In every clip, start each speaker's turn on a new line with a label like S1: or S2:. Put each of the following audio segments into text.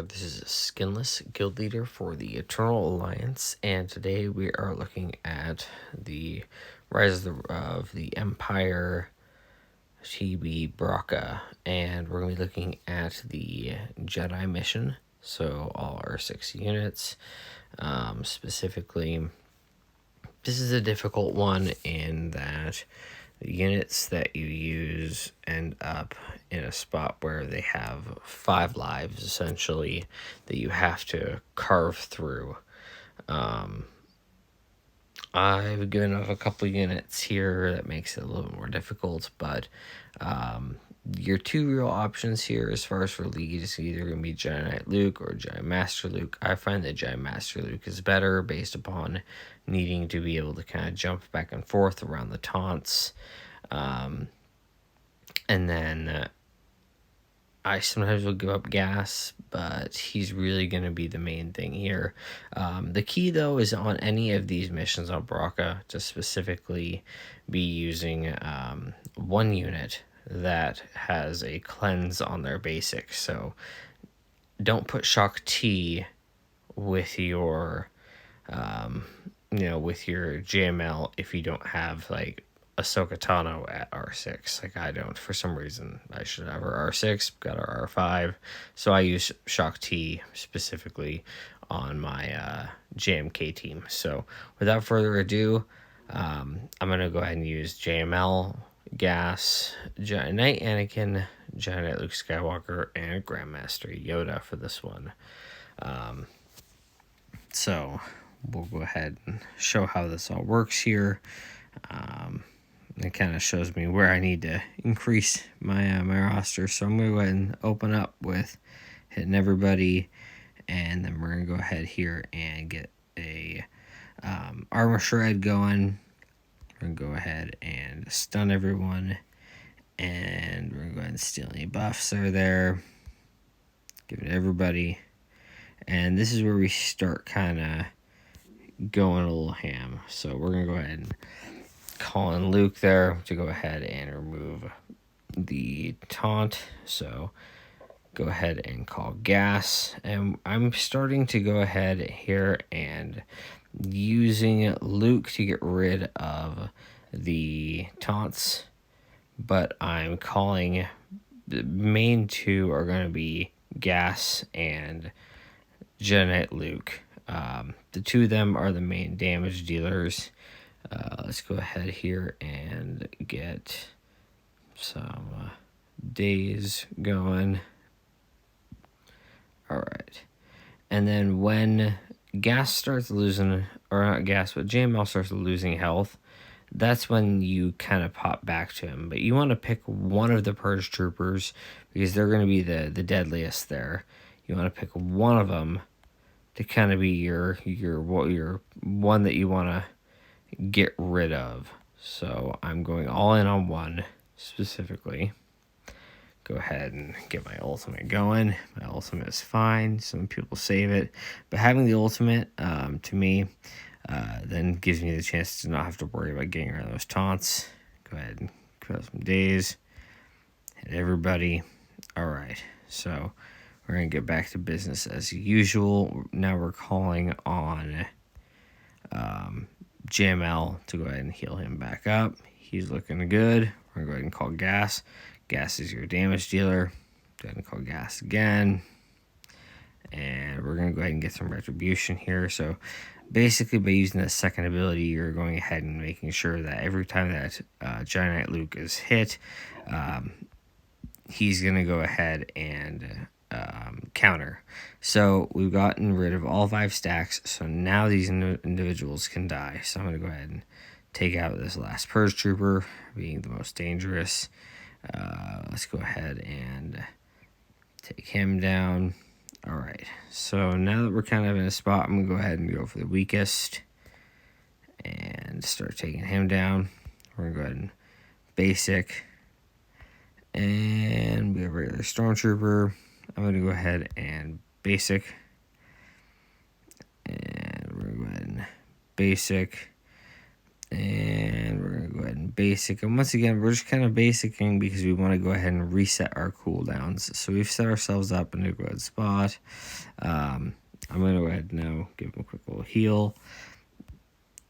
S1: This is a skinless guild leader for the Eternal Alliance, and today we are looking at the Rise of the Empire TB Bracca, and we're going to be looking at the Jedi mission, so all our 6 units. Specifically, this is a difficult one in that the units that you use end up in a spot where they have 5 lives, essentially, that you have to carve through. I've given up a couple units here that makes it a little more difficult, but your 2 real options here as far as for lead is either going to be Jedi Knight Luke or Jedi Master Luke. I find that Jedi Master Luke is better based upon needing to be able to kind of jump back and forth around the taunts. And then I sometimes will give up gas, but he's really going to be the main thing here. The key, though, is on any of these missions on Bracca to specifically be using 1 unit that has a cleanse on their basics. So don't put Shock T with your, with your JML if you don't have, like, Ahsoka Tano at R6. Like, I don't. For some reason, I should have her R6, got her R5. So I use Shock T specifically on my JMK team. So without further ado, I'm going to go ahead and use JML, Gas, Jedi Knight Anakin, Jedi Knight Luke Skywalker, and Grandmaster Yoda for this one. So we'll go ahead and show how this all works here. It kind of shows me where I need to increase my my roster. So I'm going to go ahead and open up with hitting everybody. And then we're going to go ahead here and get a armor shred going. We're going to go ahead and stun everyone. And we're going to go ahead and steal any buffs that are there. Give it to everybody. And this is where we start kind of going a little ham. So we're going to go ahead and call in Luke there to go ahead and remove the taunt. So go ahead and call Gas. And I'm starting to go ahead here and using Luke to get rid of the taunts. But I'm calling the main 2 are going to be Gas and Jedi Knight Luke. The 2 of them are the main damage dealers. Let's go ahead here and get some days going. Alright. And then when Gas starts losing, or not Gas, but JML starts losing health, that's when you kind of pop back to him. But you want to pick one of the Purge Troopers because they're going to be the deadliest there. You want to pick one of them to kind of be your one that you want to get rid of. So I'm going all in on 1 specifically. Go ahead and get my ultimate going. My ultimate is fine. Some people save it, but having the ultimate to me then gives me the chance to not have to worry about getting rid of those taunts. Go ahead and put out some days. Hit everybody. All right, so we're gonna get back to business as usual. Now we're calling on JML to go ahead and heal him back up. He's looking good. We're gonna go ahead and call Gas. Gas is your damage dealer. Go ahead and call Gas again. And we're gonna go ahead and get some retribution here. So basically by using the second ability, you're going ahead and making sure that every time that Jedi Knight Luke is hit, he's gonna go ahead and counter. So we've gotten rid of all 5 stacks, so now these individuals can die. So I'm going to go ahead and take out this last Purge Trooper, being the most dangerous. Let's go ahead and take him down. Alright, so now that we're kind of in a spot, I'm going to go ahead and go for the weakest and start taking him down. We're going to go ahead and basic, and we have a regular Stormtrooper. I'm going to go ahead and basic, and we're going to go ahead and basic, and we're going to go ahead ahead and basic. And once again, we're just kind of basicing because we want to go ahead and reset our cooldowns. So we've set ourselves up in a good spot. I'm going to go ahead now, give him a quick little heal.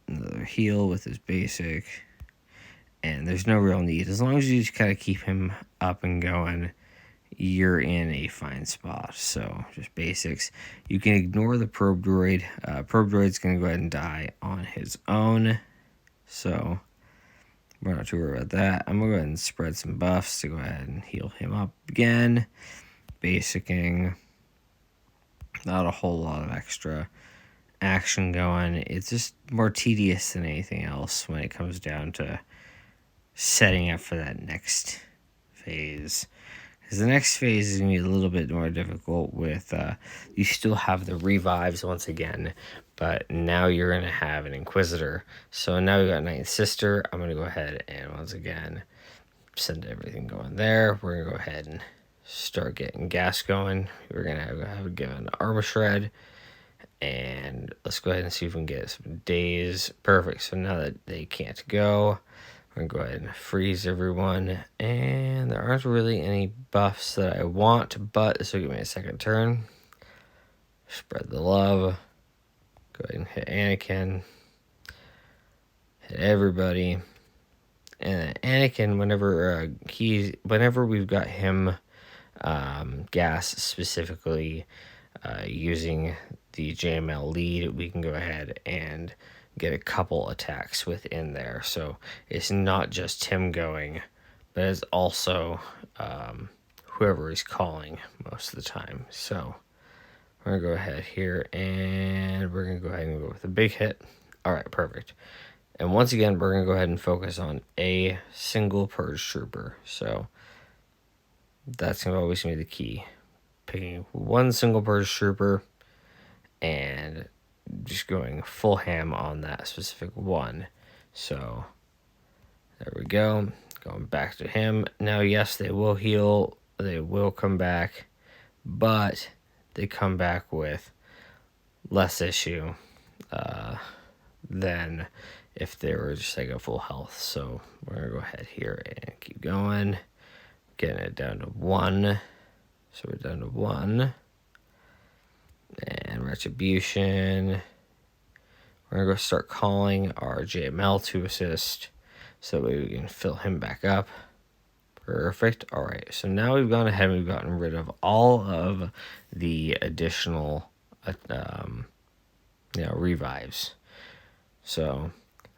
S1: Another heal with his basic. And there's no real need. As long as you just kind of keep him up and going, you're in a fine spot. So just basics. You can ignore the probe droid. Probe droid's going to go ahead and die on his own. So we're not too worried about that. I'm going to go ahead and spread some buffs to go ahead and heal him up again. Basicing. Not a whole lot of extra action going. It's just more tedious than anything else when it comes down to setting up for that next phase. Because the next phase is going to be a little bit more difficult with, you still have the revives once again, but now you're going to have an Inquisitor. So now we've got Ninth Sister. I'm going to go ahead and once again send everything going there. We're going to go ahead and start getting gas going. We're going to have given Armor Shred. And let's go ahead and see if we can get some days. Perfect. So now that they can't go, we're going to go ahead and freeze everyone. And there aren't really any buffs that I want, but this will give me a second turn. Spread the love. Go ahead and hit Anakin. Hit everybody. And Anakin, whenever we've got him gas specifically using the JML lead, we can go ahead and get a couple attacks within there. So it's not just him going, but it's also whoever is calling most of the time. So we're going to go ahead here and we're going to go ahead and go with a big hit. All right, perfect. And once again, we're going to go ahead and focus on a single purge trooper. So that's going to always be the key. Picking one single purge trooper and just going full ham on that specific one. So there we go. Going back to him. Now, yes, they will heal. They will come back. But they come back with less issue than if they were just like a full health. So we're going to go ahead here and keep going. Getting it down to 1. So we're down to 1. And Retribution. We're going to go start calling our JML to assist so that we can fill him back up. Perfect. All right. So now we've gone ahead and we've gotten rid of all of the additional revives. So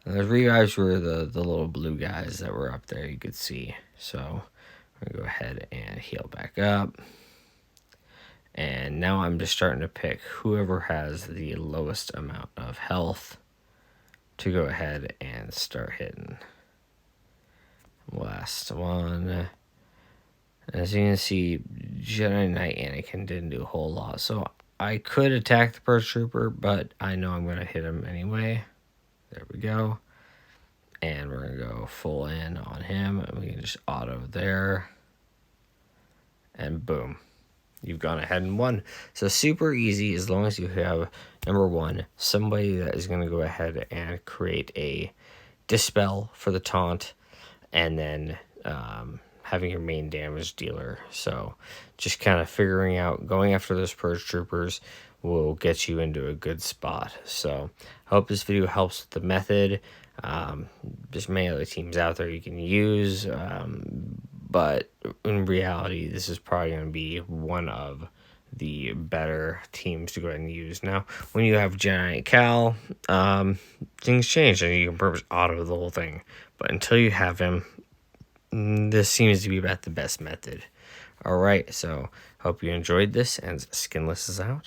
S1: those revives were the little blue guys that were up there you could see. So I'm going to go ahead and heal back up. And now I'm just starting to pick whoever has the lowest amount of health to go ahead and start hitting. Last one. As you can see, Jedi Knight Anakin didn't do a whole lot. So I could attack the Purge Trooper, but I know I'm going to hit him anyway. There we go. And we're going to go full in on him. And we can just auto there. And boom. You've gone ahead and won. So super easy as long as you have, number one, somebody that is going to go ahead and create a dispel for the taunt, and then having your main damage dealer. So just kind of figuring out, going after those Purge Troopers will get you into a good spot. So I hope this video helps with the method. There's many other teams out there you can use, but in reality, this is probably going to be one of the better teams to go ahead and use. Now, when you have Jedi Cal, things change and you can purpose auto the whole thing. But until you have him, this seems to be about the best method. All right, so hope you enjoyed this, and Skinless is out.